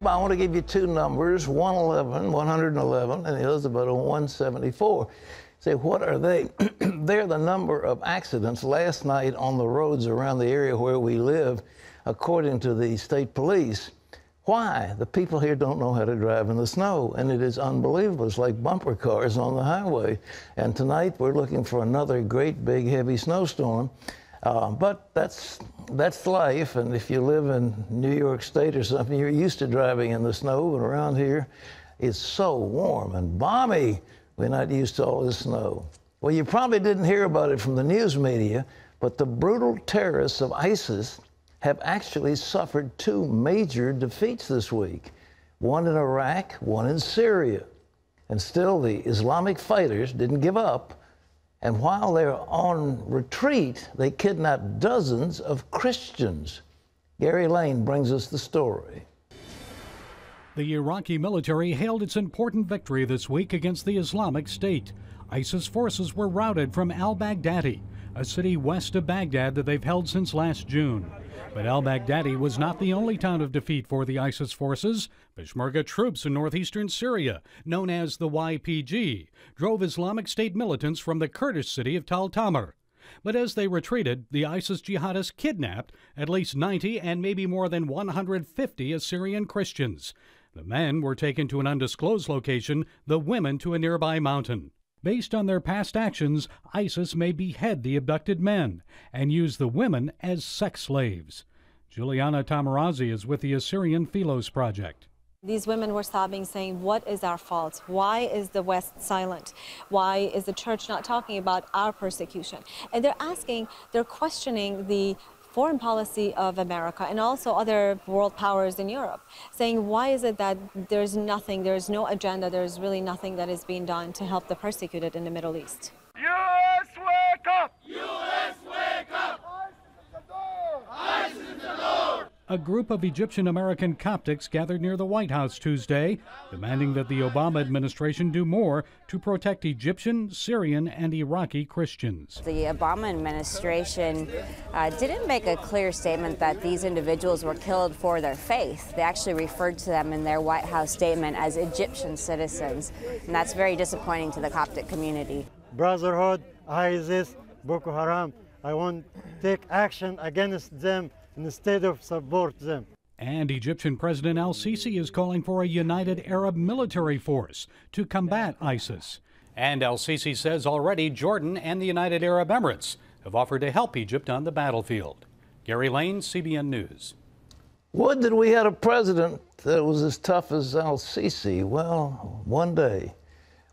I want to give you two numbers, 111, and the other's about a 174. Say, what are they? They're the number of accidents last night on the roads around the area where we live, according to the state police. Why? The people here don't know how to drive in the snow, and it is unbelievable. It's like bumper cars on the highway. And tonight we're looking for another great, big, heavy snowstorm. But that's life, and if you live in New York State or something, you're used to driving in the snow, and around here it's so warm and balmy. We're not used to all this snow. Well, you probably didn't hear about it from the news media, but the brutal terrorists of ISIS have actually suffered two major defeats this week, one in Iraq, one in Syria. And still, the Islamic fighters didn't give up. And while they're on retreat, they kidnapped dozens of Christians. Gary Lane brings us the story. The Iraqi military hailed its important victory this week against the Islamic State. ISIS forces were routed from al-Baghdadi, a city west of Baghdad that they've held since last June. But al-Baghdadi was not the only town of defeat for the ISIS forces. Peshmerga troops in northeastern Syria, known as the YPG, drove Islamic State militants from the Kurdish city of Tal Tamr. But as they retreated, the ISIS jihadists kidnapped at least 90 and maybe more than 150 Assyrian Christians. The men were taken to an undisclosed location, the women to a nearby mountain. Based on their past actions, ISIS may behead the abducted men and use the women as sex slaves. Juliana Tamarazzi is with the Assyrian Philos Project. These women were sobbing, saying, what is our fault? Why is the West silent? Why is the church not talking about our persecution? And they're questioning the foreign policy of America and also other world powers in Europe, saying, why is it that there's no agenda, there's really nothing that is being done to help the persecuted in the Middle East? U.S. wake up! U.S. wake up! ISIS is the Lord! A group of Egyptian-American Coptics gathered near the White House Tuesday, demanding that the Obama administration do more to protect Egyptian, Syrian, and Iraqi Christians. The Obama administration didn't make a clear statement that these individuals were killed for their faith. They actually referred to them in their White House statement as Egyptian citizens, and that's very disappointing to the Coptic community. Brotherhood, ISIS, Boko Haram, I want to take action against them instead of support them. And Egyptian President al-Sisi is calling for a united Arab military force to combat ISIS. And al-Sisi says already Jordan and the United Arab Emirates have offered to help Egypt on the battlefield. Gary Lane, CBN News. Would that we had a president that was as tough as al-Sisi. Well, one day.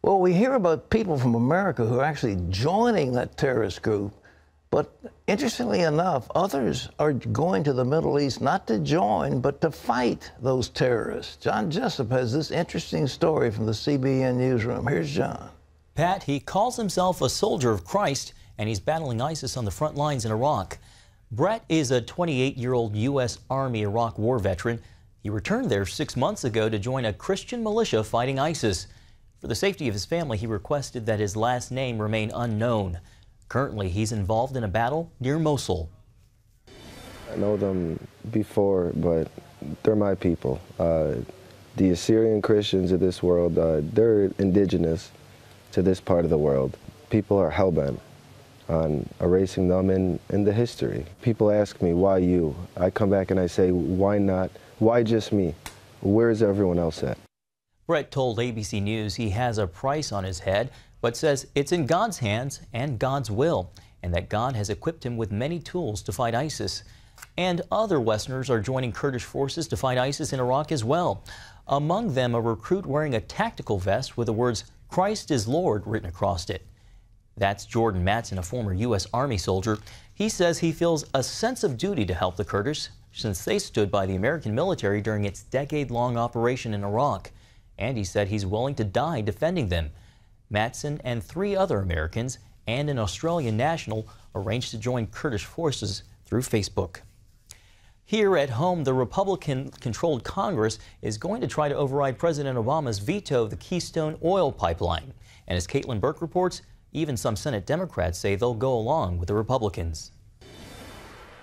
Well, we hear about people from America who are actually joining that terrorist group. But interestingly enough, others are going to the Middle East not to join, but to fight those terrorists. John Jessup has this interesting story from the CBN newsroom. Here's John. Pat, he calls himself a soldier of Christ, and he's battling ISIS on the front lines in Iraq. Brett is a 28-year-old U.S. Army Iraq war veteran. He returned there 6 months ago to join a Christian militia fighting ISIS. For the safety of his family, he requested that his last name remain unknown. Currently, he's involved in a battle near Mosul. I know them before, but they're my people. The Assyrian Christians of this world, they're indigenous to this part of the world. People are hellbent on erasing them in the history. People ask me, why you? I come back and I say, why not? Why just me? Where is everyone else at? Brett told ABC News he has a price on his head, but says it's in God's hands and God's will, and that God has equipped him with many tools to fight ISIS. And other Westerners are joining Kurdish forces to fight ISIS in Iraq as well. Among them, a recruit wearing a tactical vest with the words, "Christ is Lord," written across it. That's Jordan Matson, a former U.S. Army soldier. He says he feels a sense of duty to help the Kurdish since they stood by the American military during its decade-long operation in Iraq. And he said he's willing to die defending them. Matson and 3 other Americans and an Australian national arranged to join Kurdish forces through Facebook. Here at home, the Republican-controlled Congress is going to try to override President Obama's veto of the Keystone oil pipeline. And as Caitlin Burke reports, even some Senate Democrats say they'll go along with the Republicans.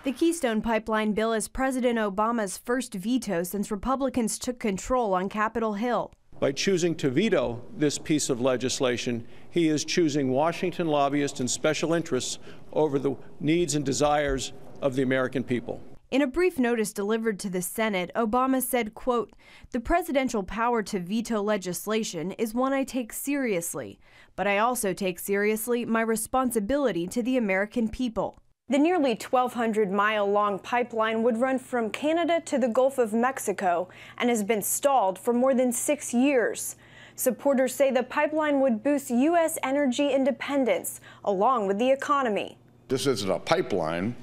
The Keystone Pipeline bill is President Obama's first veto since Republicans took control on Capitol Hill. By choosing to veto this piece of legislation, he is choosing Washington lobbyists and special interests over the needs and desires of the American people. In a brief notice delivered to the Senate, Obama said, quote, "The presidential power to veto legislation is one I take seriously, but I also take seriously my responsibility to the American people." The nearly 1,200-mile-long pipeline would run from Canada to the Gulf of Mexico and has been stalled for more than 6 years. Supporters say the pipeline would boost U.S. energy independence, along with the economy. This isn't a pipeline,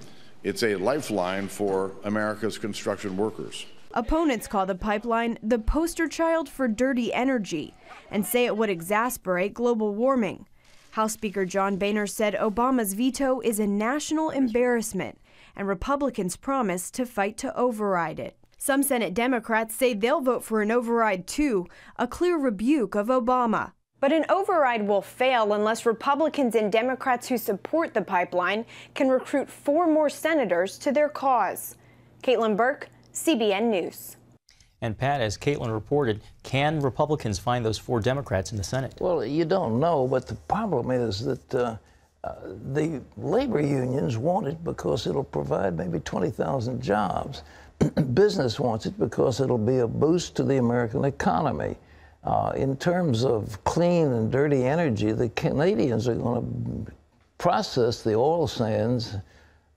it's a lifeline for America's construction workers. Opponents call the pipeline the poster child for dirty energy and say it would exacerbate global warming. House Speaker John Boehner said Obama's veto is a national embarrassment, and Republicans promise to fight to override it. Some Senate Democrats say they'll vote for an override too, a clear rebuke of Obama. But an override will fail unless Republicans and Democrats who support the pipeline can recruit 4 more senators to their cause. Caitlin Burke, CBN News. And Pat, as Caitlin reported, can Republicans find those 4 Democrats in the Senate? Well, you don't know, but the problem is that the labor unions want it because it'll provide maybe 20,000 jobs. Business wants it because it'll be a boost to the American economy. In terms of clean and dirty energy, the Canadians are going to process the oil sands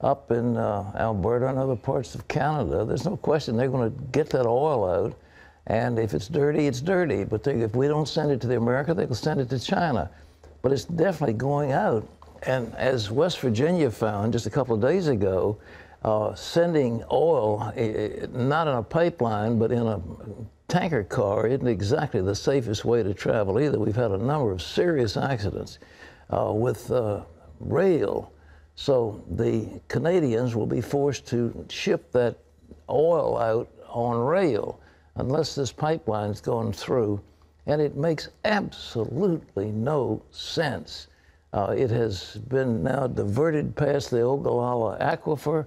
up in Alberta and other parts of Canada. There's no question they're going to get that oil out. And if it's dirty, it's dirty. But if we don't send it to the America, they'll send it to China. But it's definitely going out. And as West Virginia found just a couple of days ago, sending oil, not in a pipeline, but in a tanker car, isn't exactly the safest way to travel either. We've had a number of serious accidents with rail. So the Canadians will be forced to ship that oil out on rail unless this pipeline's going through. And it makes absolutely no sense. It has been now diverted past the Ogallala Aquifer.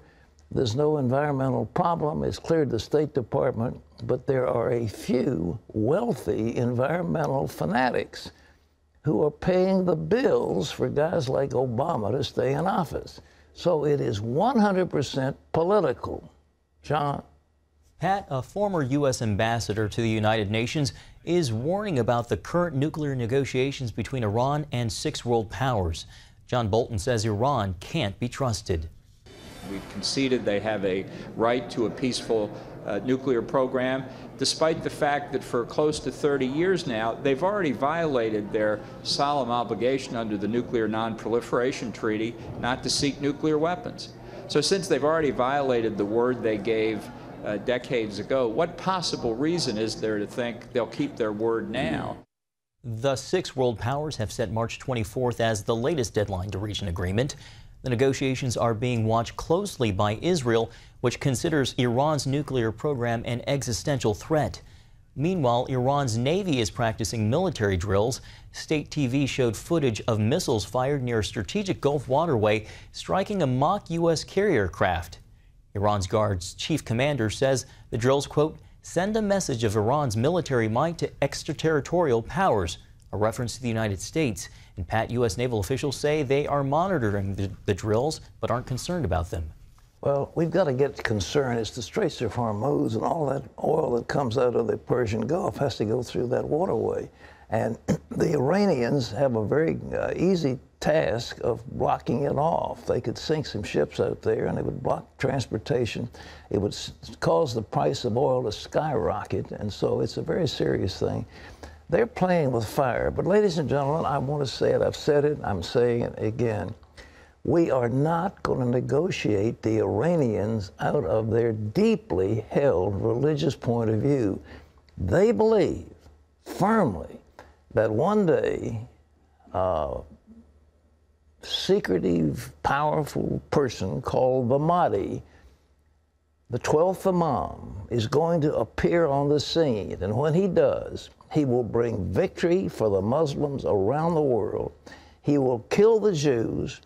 There's no environmental problem. It's cleared the State Department, but there are a few wealthy environmental fanatics who are paying the bills for guys like Obama to stay in office. So it is 100% political. John? Pat, a former U.S. ambassador to the United Nations, is warning about the current nuclear negotiations between Iran and 6 world powers. John Bolton says Iran can't be trusted. We've conceded they have a right to a peaceful nuclear program, despite the fact that for close to 30 years now, they've already violated their solemn obligation under the Nuclear Non-Proliferation Treaty not to seek nuclear weapons. So since they've already violated the word they gave decades ago, what possible reason is there to think they'll keep their word now? The 6 world powers have set March 24th as the latest deadline to reach an agreement. The negotiations are being watched closely by Israel, which considers Iran's nuclear program an existential threat. Meanwhile, Iran's Navy is practicing military drills. State TV showed footage of missiles fired near a strategic Gulf waterway, striking a mock U.S. carrier craft. Iran's Guard's chief commander says the drills, quote, send a message of Iran's military might to extraterritorial powers, a reference to the United States. And Pat, U.S. naval officials say they are monitoring the drills but aren't concerned about them. Well, we've got to get concerned. It's the Straits of Hormuz, and all that oil that comes out of the Persian Gulf has to go through that waterway. And the Iranians have a very easy task of blocking it off. They could sink some ships out there, and it would block transportation. It would cause the price of oil to skyrocket, and so it's a very serious thing. They're playing with fire. But ladies and gentlemen, I want to say it. I've said it. I'm saying it again. We are not going to negotiate the Iranians out of their deeply held religious point of view. They believe firmly that one day a secretive, powerful person called the Mahdi, the 12th Imam, is going to appear on the scene. And when he does, he will bring victory for the Muslims around the world. He will kill the Jews,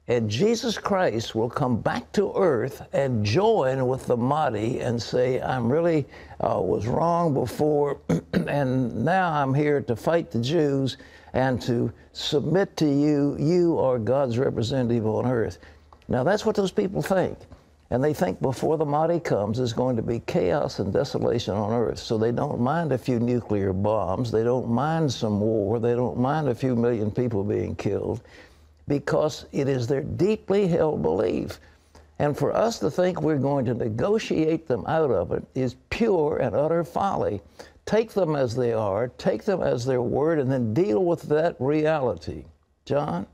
And Jesus Christ will come back to earth and join with the Mahdi and say, I'm really was wrong before, and now I'm here to fight the Jews and to submit to you. You are God's representative on earth. Now, that's what those people think. And they think before the Mahdi comes, there's going to be chaos and desolation on earth. So they don't mind a few nuclear bombs. They don't mind some war. They don't mind a few million people being killed, because it is their deeply held belief. And for us to think we're going to negotiate them out of it is pure and utter folly. Take them as they are, take them as their word, and then deal with that reality. John?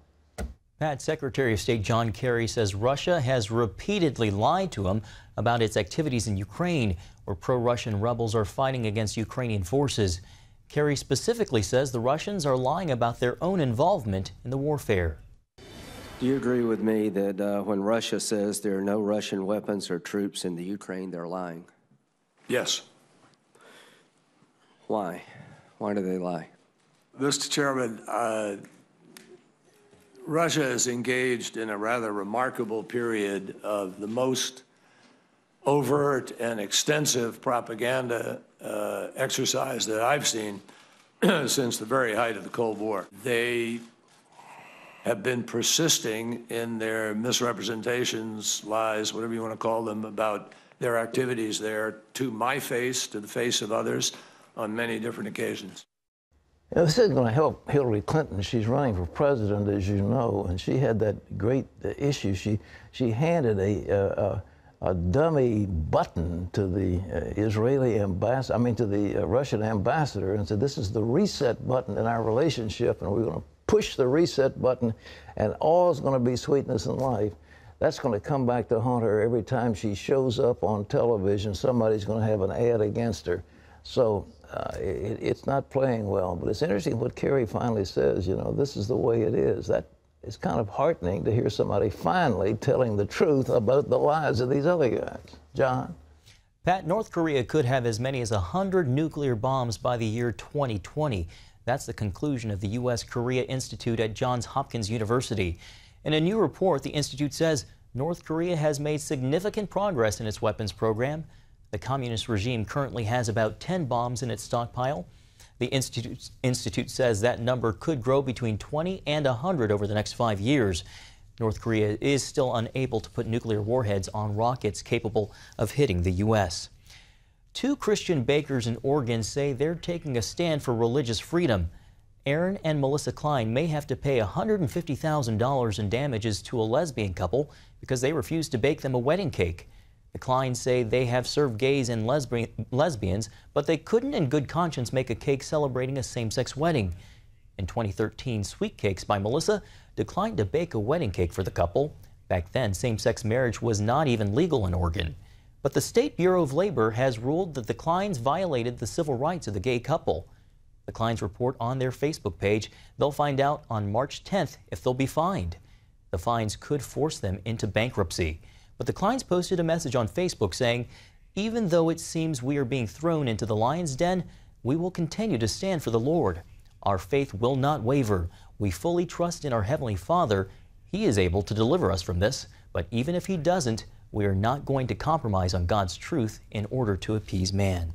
Pat, Secretary of State John Kerry says Russia has repeatedly lied to him about its activities in Ukraine, where pro-Russian rebels are fighting against Ukrainian forces. Kerry specifically says the Russians are lying about their own involvement in the warfare. Do you agree with me that when Russia says there are no Russian weapons or troops in the Ukraine, they're lying? Yes. Why? Why do they lie? Mr. Chairman, Russia is engaged in a rather remarkable period of the most overt and extensive propaganda exercise that I've seen since the very height of the Cold War. They have been persisting in their misrepresentations, lies, whatever you want to call them, about their activities there to my face, to the face of others, on many different occasions. This isn't going to help Hillary Clinton. She's running for president, as you know, and she had that great issue. She handed a dummy button to the Israeli ambassador, to the Russian ambassador, and said, this is the reset button in our relationship, and we're going to push the reset button, and all is going to be sweetness and life. That's going to come back to haunt her every time she shows up on television. Somebody's going to have an ad against her. So it's not playing well. But it's interesting what Kerry finally says, you know, this is the way it is. That is kind of heartening to hear somebody finally telling the truth about the lies of these other guys. John? Pat, North Korea could have as many as 100 nuclear bombs by the year 2020. That's the conclusion of the U.S. Korea Institute at Johns Hopkins University. In a new report, the institute says North Korea has made significant progress in its weapons program. The communist regime currently has about 10 bombs in its stockpile. The institute says that number could grow between 20 and 100 over the next 5 years. North Korea is still unable to put nuclear warheads on rockets capable of hitting the U.S. 2 Christian bakers in Oregon say they're taking a stand for religious freedom. Aaron and Melissa Klein may have to pay $150,000 in damages to a lesbian couple because they refused to bake them a wedding cake. The Kleins say they have served gays and lesbians, but they couldn't in good conscience make a cake celebrating a same-sex wedding. In 2013, Sweet Cakes by Melissa declined to bake a wedding cake for the couple. Back then, same-sex marriage was not even legal in Oregon. But the State Bureau of Labor has ruled that the Kleins violated the civil rights of the gay couple. The Kleins report on their Facebook page they'll find out on March 10th if they'll be fined. The fines could force them into bankruptcy. But the Kleins posted a message on Facebook saying, even though it seems we are being thrown into the lion's den, we will continue to stand for the Lord. Our faith will not waver. We fully trust in our Heavenly Father. He is able to deliver us from this, but even if He doesn't, we are not going to compromise on God's truth in order to appease man.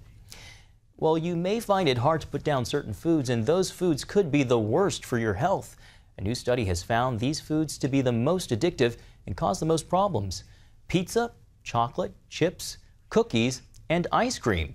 Well, you may find it hard to put down certain foods, and those foods could be the worst for your health. A new study has found these foods to be the most addictive and cause the most problems. Pizza, chocolate, chips, cookies, and ice cream.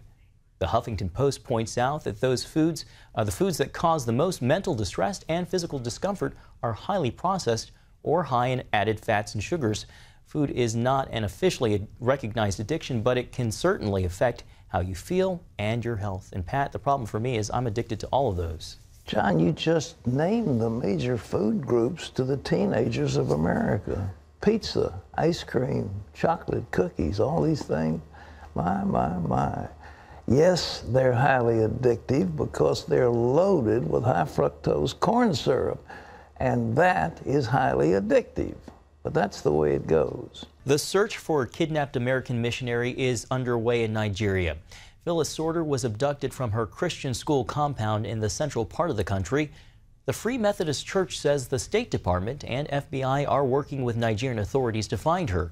The Huffington Post points out that those foods, the foods that cause the most mental distress and physical discomfort, are highly processed or high in added fats and sugars. Food is not an officially recognized addiction, but it can certainly affect how you feel and your health. And Pat, the problem for me is I'm addicted to all of those. John, you just named the major food groups to the teenagers of America. Pizza, ice cream, chocolate, cookies, all these things. My. Yes, they're highly addictive because they're loaded with high fructose corn syrup, and that is highly addictive. But that's the way it goes. The search for a kidnapped American missionary is underway in Nigeria. Phyllis Sorter was abducted from her Christian school compound in the central part of the country. The Free Methodist Church says the State Department and FBI are working with Nigerian authorities to find her.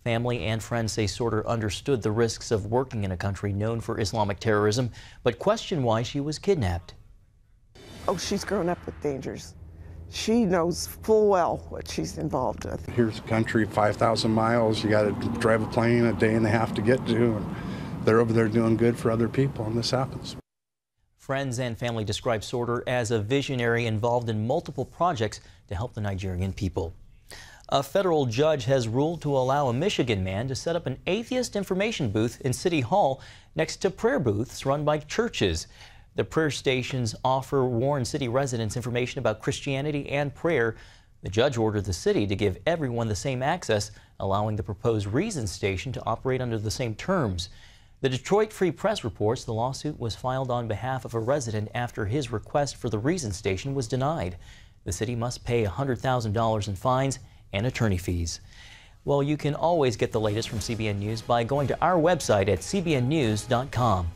Family and friends say Sorter understood the risks of working in a country known for Islamic terrorism, but question why she was kidnapped. Oh, she's grown up with dangers. She knows full well what she's involved with. Here's a country 5,000 miles. You got to drive a plane a day and a half to get to, and they're over there doing good for other people, and this happens. Friends and family describe Sorter as a visionary involved in multiple projects to help the Nigerian people. A federal judge has ruled to allow a Michigan man to set up an atheist information booth in City Hall next to prayer booths run by churches. The prayer stations offer Warren City residents information about Christianity and prayer. The judge ordered the city to give everyone the same access, allowing the proposed Reason station to operate under the same terms. The Detroit Free Press reports the lawsuit was filed on behalf of a resident after his request for the Reason station was denied. The city must pay $100,000 in fines and attorney fees. Well, you can always get the latest from CBN News by going to our website at cbnnews.com.